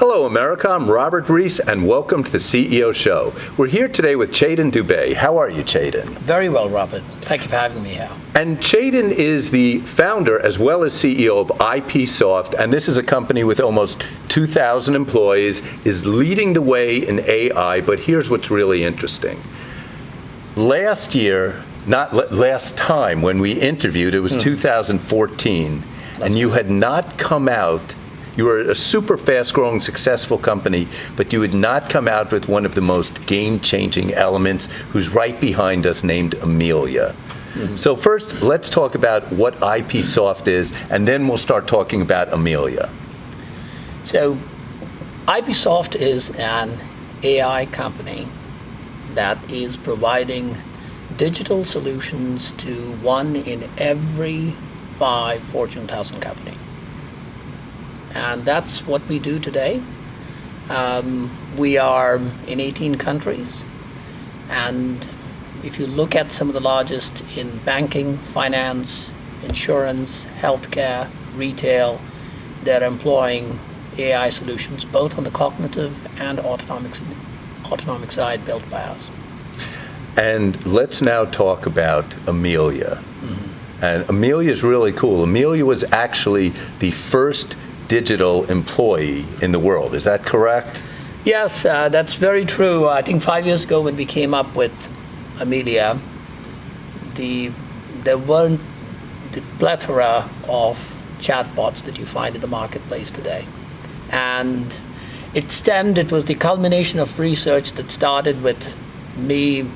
Hello, America. I'm Robert Reiss, and welcome to the CEO Show. We're here today with CHETAN DUBE. How are you, CHETAN? Very well, Robert. Thank you for having me here. And CHETAN is the founder as well as CEO of IPsoft, and this is a company with almost 2,000 employees, is leading the way in AI, but here's what's really interesting. Last time when we interviewed, it was 2014, and you had not come out. You were a super fast-growing, successful company, but you had not come out with one of the most game-changing elements, who's right behind us, named Amelia. So first, let's talk about what IPsoft is, and then we'll start talking about Amelia. So IPsoft is an AI company that is providing digital solutions to one in every 5 Fortune 1000 companies. And that's what we do today. We are in 18 countries. And if you look at some of the largest in banking, finance, insurance, healthcare, retail, they're employing AI solutions, both on the cognitive and autonomic side built by us. And let's now talk about Amelia. And Amelia is really cool. Amelia was actually the first digital employee in the world. Is that correct? Yes, that's very true. I think 5 years ago when we came up with Amelia, there weren't the plethora of chatbots that you find in the marketplace today. And it was the culmination of research that started with me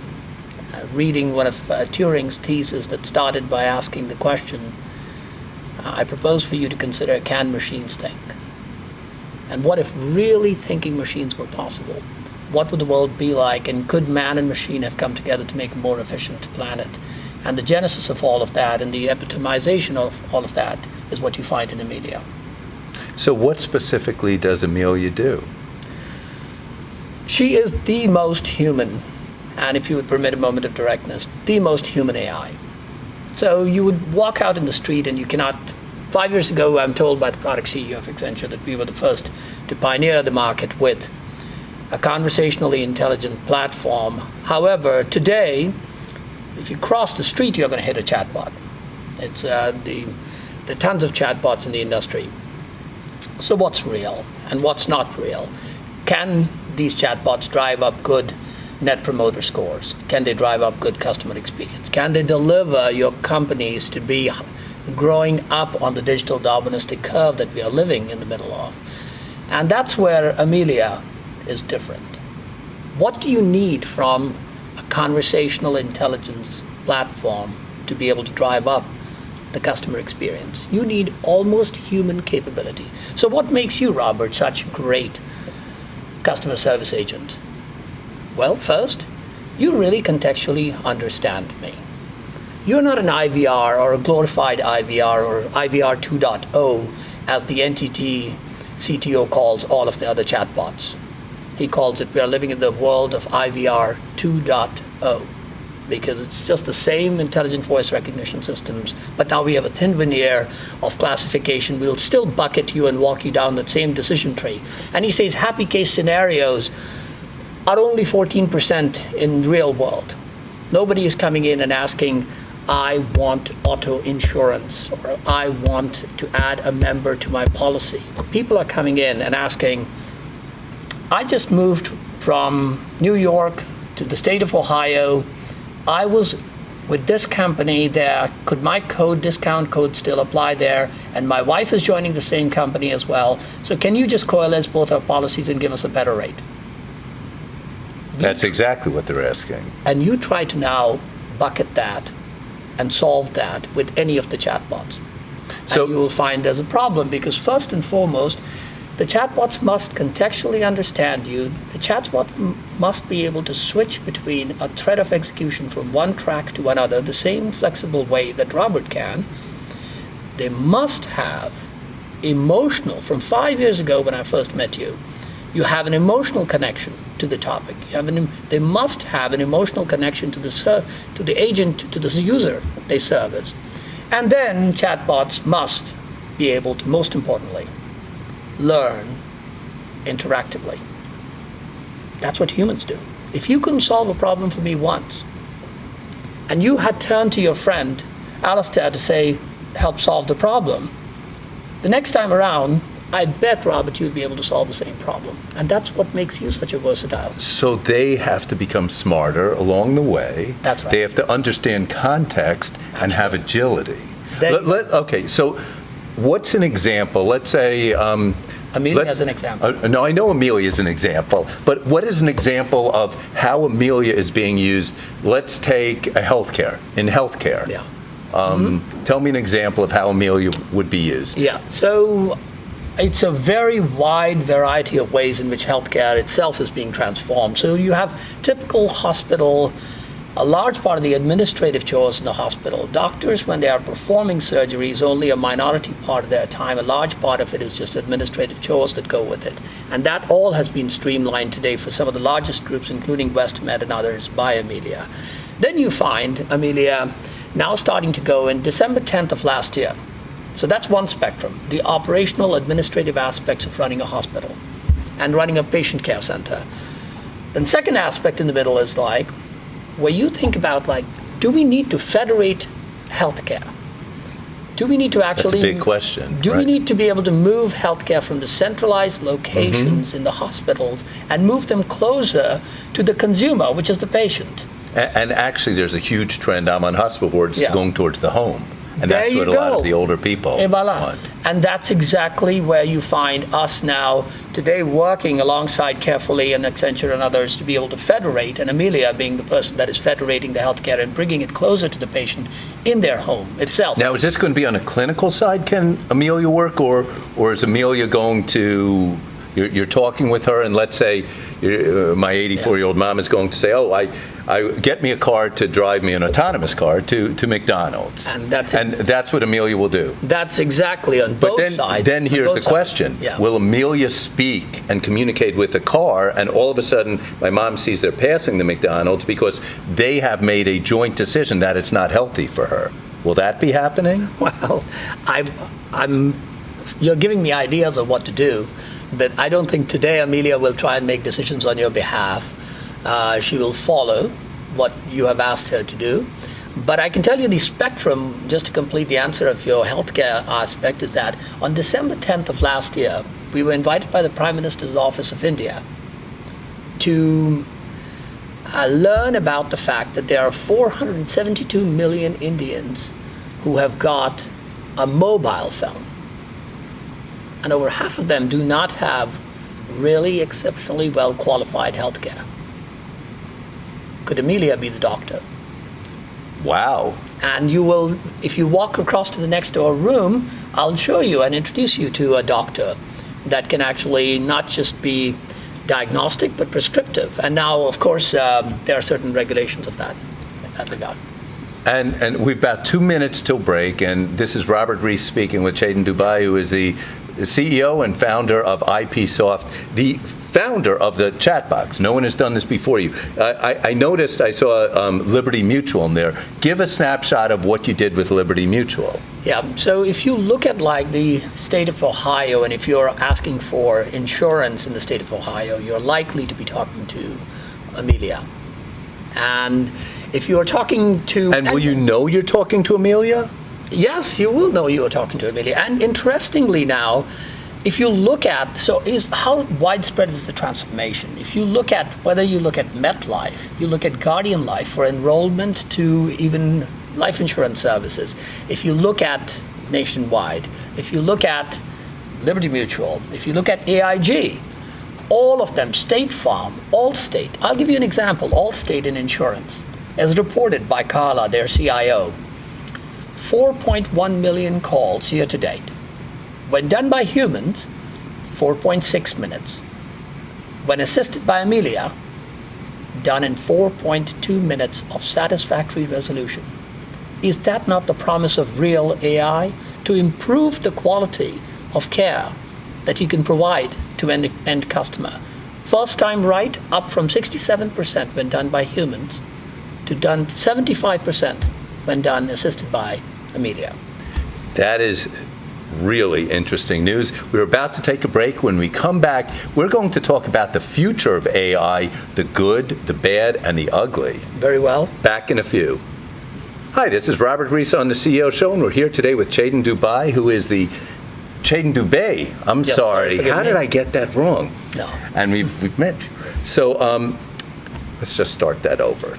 reading one of Turing's thesis that started by asking the question, I propose for you to consider, can machines think? And what if really thinking machines were possible? What would the world be like, and could man and machine have come together to make a more efficient planet? And the genesis of all of that and the epitomization of all of that is what you find in Amelia. So what specifically does Amelia do? She is the most human, and if you would permit a moment of directness, the most human AI. So you would walk out in the street and you cannot. 5 years ago, I'm told by the product CEO of Accenture that we were the first to pioneer the market with a conversationally intelligent platform. However, today, if you cross the street, you're going to hit a chatbot. It's there are tons of chatbots in the industry. So what's real and what's not real? Can these chatbots drive up good Net Promoter Scores? Can they drive up good customer experience? Can they deliver your companies to be growing up on the digital Darwinistic curve that we are living in the middle of? And that's where Amelia is different. What do you need from a conversational intelligence platform to be able to drive up the customer experience? You need almost human capability. So what makes you, Robert, such a great customer service agent? Well, first, you really contextually understand me. You're not an IVR or a glorified IVR or IVR 2.0, as the NTT CTO calls all of the other chatbots. He calls it, we are living in the world of IVR 2.0, because it's just the same intelligent voice recognition systems, but now we have a thin veneer of classification. We'll still bucket you and walk you down that same decision tree. And he says happy case scenarios are only 14% in real world. Nobody is coming in and asking, I want auto insurance, or I want to add a member to my policy. People are coming in and asking, I just moved from New York to the state of Ohio. I was with this company there. Could my discount code still apply there? And my wife is joining the same company as well. So can you just coalesce both our policies and give us a better rate? That's exactly what they're asking. And you try to now bucket that and solve that with any of the chatbots. So and you will find there's a problem, because first and foremost, the chatbots must contextually understand you. The chatbot must be able to switch between a thread of execution from one track to another the same flexible way that Robert can. They must have emotional, from 5 years ago when I first met you, you have an emotional connection to the topic. They must have an emotional connection to the agent, to the user they service. And then chatbots must be able to, most importantly, learn interactively. That's what humans do. If you couldn't solve a problem for me once, and you had turned to your friend, Alistair, to say, help solve the problem, the next time around, I bet, Robert, you'd be able to solve the same problem. And that's what makes you such a versatile. So they have to become smarter along the way. That's right. They have to understand context and have agility. Okay, so what's an example? Let's say... Amelia as an example. No, I know Amelia is an example, but what is an example of how Amelia is being used? Let's take healthcare. In healthcare. Yeah. Tell me an example of how Amelia would be used. Yeah, so it's a very wide variety of ways in which healthcare itself is being transformed. So you have typical hospital, a large part of the administrative chores in the hospital. Doctors, when they are performing surgeries, only a minority part of their time. A large part of it is just administrative chores that go with it. And that all has been streamlined today for some of the largest groups, including WestMed and others, by Amelia. Then you find Amelia now starting to go in December 10th of last year. So that's one spectrum, the operational administrative aspects of running a hospital and running a patient care center. Then second aspect in the middle is like, where you think about like, do we need to federate healthcare? Do we need to actually... That's a big question. Do we need to be able to move healthcare from the centralized locations in the hospitals and move them closer to the consumer, which is the patient? And actually, there's a huge trend. I'm on hospital boards going towards the home. And There that's you what a lot go. of the older people want. And that's exactly where you find us now today working alongside Carefully and Accenture and others to be able to federate, and Amelia being the person that is federating the healthcare and bringing it closer to the patient in their home itself. Now, is this going to be on a clinical side? Can Amelia work, or is Amelia going to? You're talking with her, and let's say my 84-year-old mom is going to say, "Oh, I get me a car to drive me an autonomous car to McDonald's," And that's what Amelia will do. That's exactly on both sides. But then here's the question: will Amelia speak and communicate with the car, and all of a sudden my mom sees they're passing the McDonald's because they have made a joint decision that it's not healthy for her? Will that be happening? Well, you're giving me ideas of what to do, but I don't think today Amelia will try and make decisions on your behalf. She will follow what you have asked her to do. But I can tell you the spectrum, just to complete the answer of your healthcare aspect, is that on December 10th of last year, we were invited by the Prime Minister's Office of India to learn about the fact that there are 472 million Indians who have got a mobile phone. And over half of them do not have really exceptionally well qualified healthcare. Could Amelia be the doctor? Wow. And you will, if you walk across to the next door room, I'll show you and introduce you to a doctor that can actually not just be diagnostic, but prescriptive. And now, of course, there are certain regulations of that in that regard. And we've about 2 minutes till break, and this is Robert Reiss speaking with CHETAN DUBE, who is the CEO and founder of IPsoft, the founder of the chat box. No one has done this before you. I noticed, I saw Liberty Mutual in there. Give a snapshot of what you did with Liberty Mutual. Yeah, so if you look at like the state of Ohio, and if you're asking for insurance in the state of Ohio, you're likely to be talking to Amelia. And if you're talking to... And will you know you're talking to Amelia? Yes, you will know you are talking to Amelia. And interestingly now, if you look at, how widespread is the transformation? If you look at, whether you look at MetLife, you look at Guardian Life for enrollment to even life insurance services, if you look at Nationwide, if you look at Liberty Mutual, if you look at AIG, all of them, State Farm, Allstate. I'll give you an example, Allstate in insurance. As reported by Carla, their CIO, 4.1 million calls year to date. When done by humans, 4.6 minutes. When assisted by Amelia, done in 4.2 minutes of satisfactory resolution. Is that not the promise of real AI? To improve the quality of care that you can provide to end customer. First time right, up from 67% when done by humans, to done 75% when done assisted by Amelia. That is really interesting news. We're about to take a break. When we come back, we're going to talk about the future of AI, the good, the bad, and the ugly. Very well. Back in a few. Hi, this is Robert Reiss on the CEO Show, and we're here today with CHETAN DUBE, who is the CHETAN DUBE. I'm Yes, sorry. forgive How me. did I get that wrong? No. And we've met. So let's just start that over.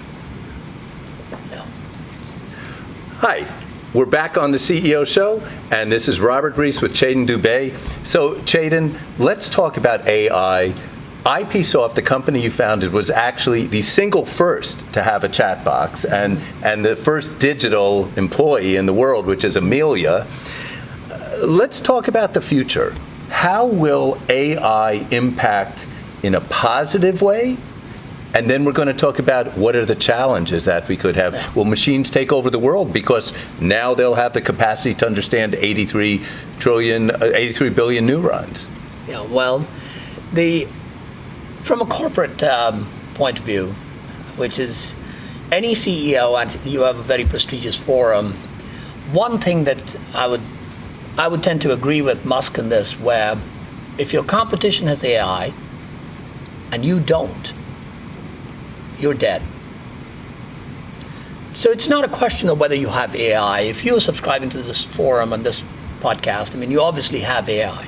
No. Hi, we're back on the CEO Show, and this is Robert Reiss with CHETAN DUBE. So, CHETAN, let's talk about AI. IPsoft, the company you founded, was actually the single first to have a chat box, and the first digital employee in the world, which is Amelia. Let's talk about the future. How will AI impact in a positive way? And then we're going to talk about what are the challenges that we could have. Will machines take over the world because now they'll have the capacity to understand 83 billion neurons? Yeah, well, from a corporate point of view, which is any CEO, and you have a very prestigious forum, one thing that I would tend to agree with Musk in this, where if your competition has AI and you don't, you're dead. So it's not a question of whether you have AI. If you're subscribing to this forum and this podcast, I mean, you obviously have AI.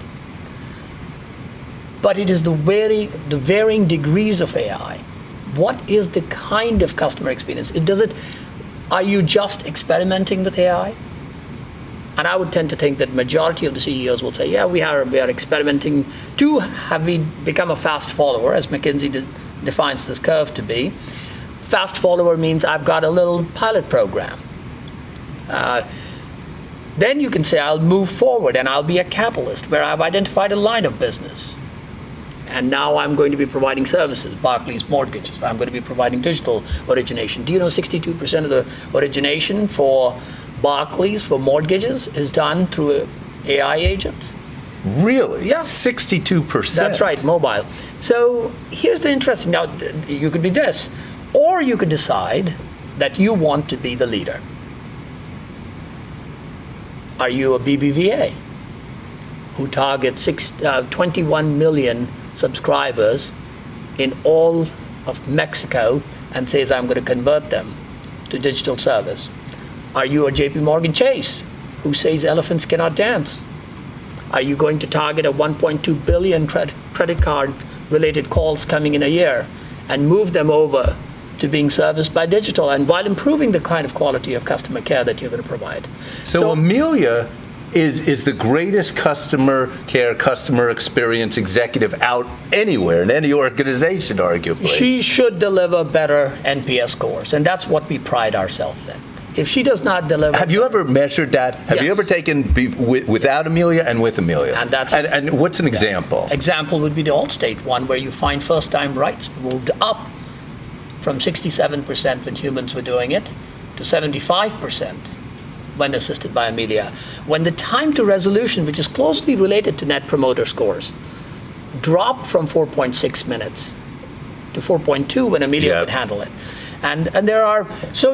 But it is the varying degrees of AI. What is the kind of customer experience? Are you just experimenting with AI? And I would tend to think that majority of the CEOs will say, yeah, we are experimenting. Have we become a fast follower, as McKinsey defines this curve to be? Fast follower means I've got a little pilot program. Then you can say I'll move forward and I'll be a catalyst where I've identified a line of business. And now I'm going to be providing services, Barclays mortgages. I'm going to be providing digital origination. Do you know 62% of the origination for Barclays for mortgages is done through AI agents? Really? Yeah. 62%? That's right, mobile. So here's the interesting, now you could be this, or you could decide that you want to be the leader. Are you a BBVA who targets 21 million subscribers in all of Mexico and says, I'm going to convert them to digital service? Are you a JP Morgan Chase who says elephants cannot dance? Are you going to target a 1.2 billion credit card related calls coming in a year and move them over to being serviced by digital, and while improving the kind of quality of customer care that you're going to provide? So Amelia is the greatest customer care, customer experience executive out anywhere in any organization, arguably. She should deliver better NPS scores, and that's what we pride ourselves in. If she does not deliver... Have you ever measured that? Have Yes. you ever taken without Amelia and with Amelia? And what's an example? Example would be the Allstate one, where you find first-time rights moved up from 67% when humans were doing it to 75% when assisted by Amelia. When the time to resolution, which is closely related to net promoter scores, dropped from 4.6 minutes to 4.2 when Amelia could handle it. And there are, so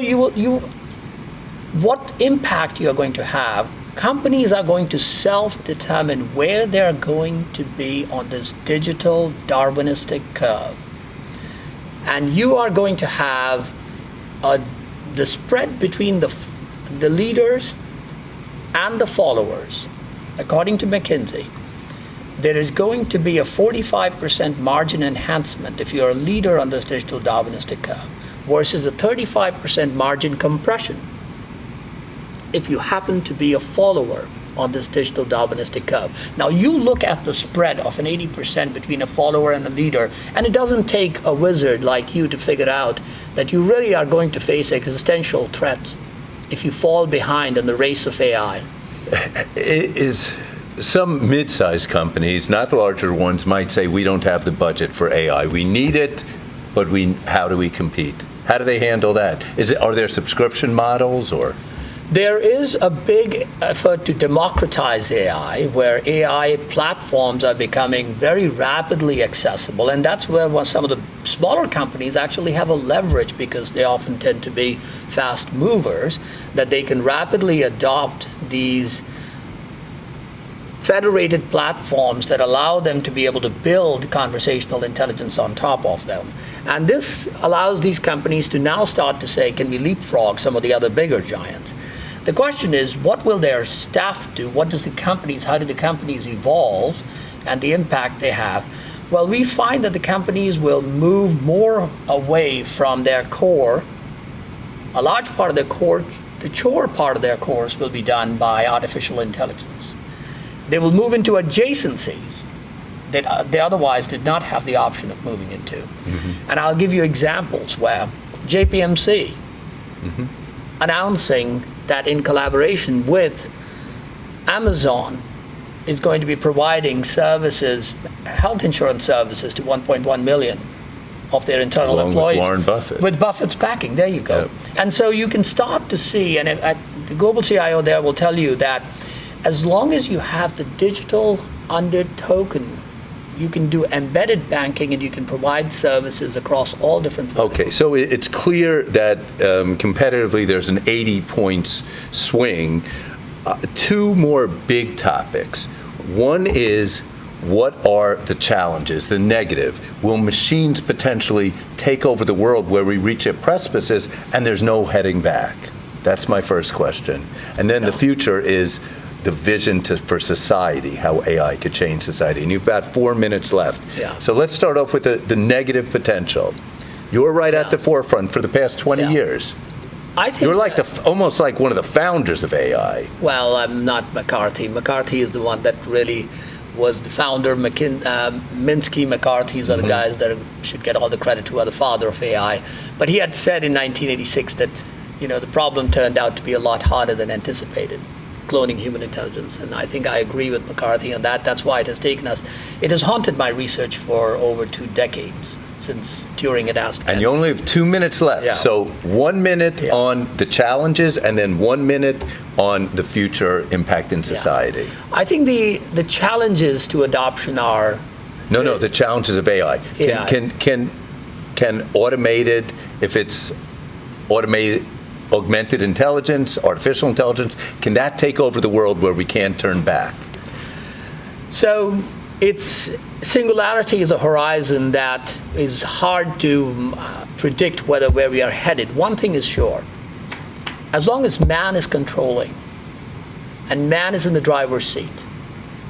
what impact you're going to have, companies are going to self-determine where they're going to be on this digital Darwinistic curve. And you are going to have the spread between the leaders and the followers. According to McKinsey, there is going to be a 45% margin enhancement if you're a leader on this digital Darwinistic curve versus a 35% margin compression if you happen to be a follower on this digital Darwinistic curve. Now you look at the spread of an 80% between a follower and a leader, and it doesn't take a wizard like you to figure out that you really are going to face existential threats if you fall behind in the race of AI. Some mid-sized companies, not the larger ones, might say we don't have the budget for AI. We need it, but how do we compete? How do they handle that? Are there subscription models or? There is a big effort to democratize AI, where AI platforms are becoming very rapidly accessible, and that's where some of the smaller companies actually have a leverage, because they often tend to be fast movers, that they can rapidly adopt these federated platforms that allow them to be able to build conversational intelligence on top of them. And this allows these companies to now start to say, can we leapfrog some of the other bigger giants? The question is, what will their staff do? How do the companies evolve and the impact they have? Well, we find that the companies will move more away from their core. A large part of their core, the chore part of their course, will be done by artificial intelligence. They will move into adjacencies that they otherwise did not have the option of moving into. Mm-hmm. And I'll give you examples where JPMC announcing that in collaboration with Amazon is going to be providing services, health insurance services to 1.1 million of their internal employees. With Warren Buffett. With Buffett's backing, there you go. Yep. And so you can start to see, and the global CIO there will tell you that as long as you have the digital under token, you can do embedded banking and you can provide services across all different verticals. Okay, so it's clear that competitively there's an 80 points swing. Two more big topics. One is, what are the challenges, the negative? Will machines potentially take over the world where we reach a precipice and there's no heading back? That's my first question. And then the future is the vision for society, how AI could change society. And you've got 4 minutes left. Yeah. So let's start off with the negative potential. You're right at the forefront for the past 20 years. I think you're like almost like one of the founders of AI. Well, I'm not McCarthy. McCarthy is the one that really was the founder. Minsky, McCarthy's are the guys that should get all the credit, who are the father of AI. But he had said in 1986 that, the problem turned out to be a lot harder than anticipated, cloning human intelligence. And I think I agree with McCarthy on that. That's why it has haunted my research for over 2 decades, since Turing had asked. And you only have 2 minutes left. Yeah. So 1 minute on the challenges and then 1 minute on the future impact in society. Yeah. I think the challenges to adoption are... No, the challenges of AI. Can automated, if it's automated, augmented intelligence, artificial intelligence, can that take over the world where we can't turn back? So singularity is a horizon that is hard to predict where we are headed. One thing is sure. As long as man is controlling and man is in the driver's seat,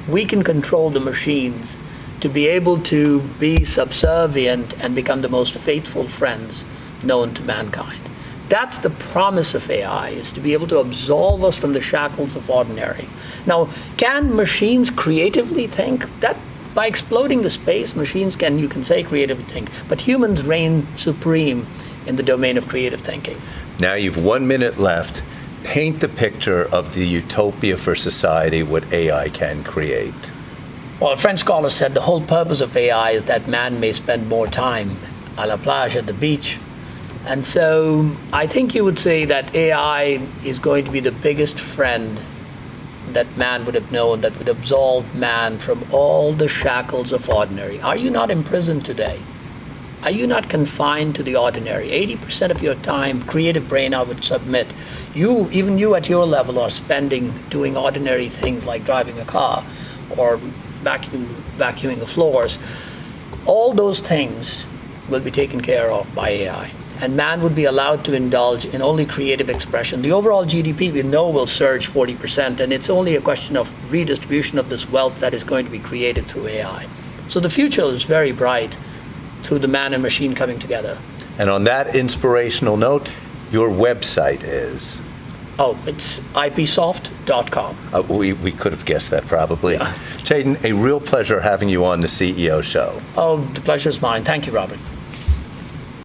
we can control the machines to be able to be subservient and become the most faithful friends known to mankind. That's the promise of AI, is to be able to absolve us from the shackles of ordinary. Now, can machines creatively think? That by exploding the space, machines can, you can say, creatively think, but humans reign supreme in the domain of creative thinking. Now you've 1 minute left. Paint the picture of the utopia for society, what AI can create. Well, a French scholar said the whole purpose of AI is that man may spend more time à la plage, at the beach. And so I think you would say that AI is going to be the biggest friend that man would have known, that would absolve man from all the shackles of ordinary. Are you not imprisoned today? Are you not confined to the ordinary? 80% of your time, creative brain, I would submit, even you at your level are spending doing ordinary things like driving a car or vacuuming the floors. All those things will be taken care of by AI. And man would be allowed to indulge in only creative expression. The overall GDP, we know, will surge 40%, and it's only a question of redistribution of this wealth that is going to be created through AI. So the future is very bright through the man and machine coming together. And on that inspirational note, your website is? Oh, it's IPsoft.com. We could have guessed that probably. Yeah. Chetan, a real pleasure having you on the CEO Show. Oh, the pleasure is mine. Thank you, Robert.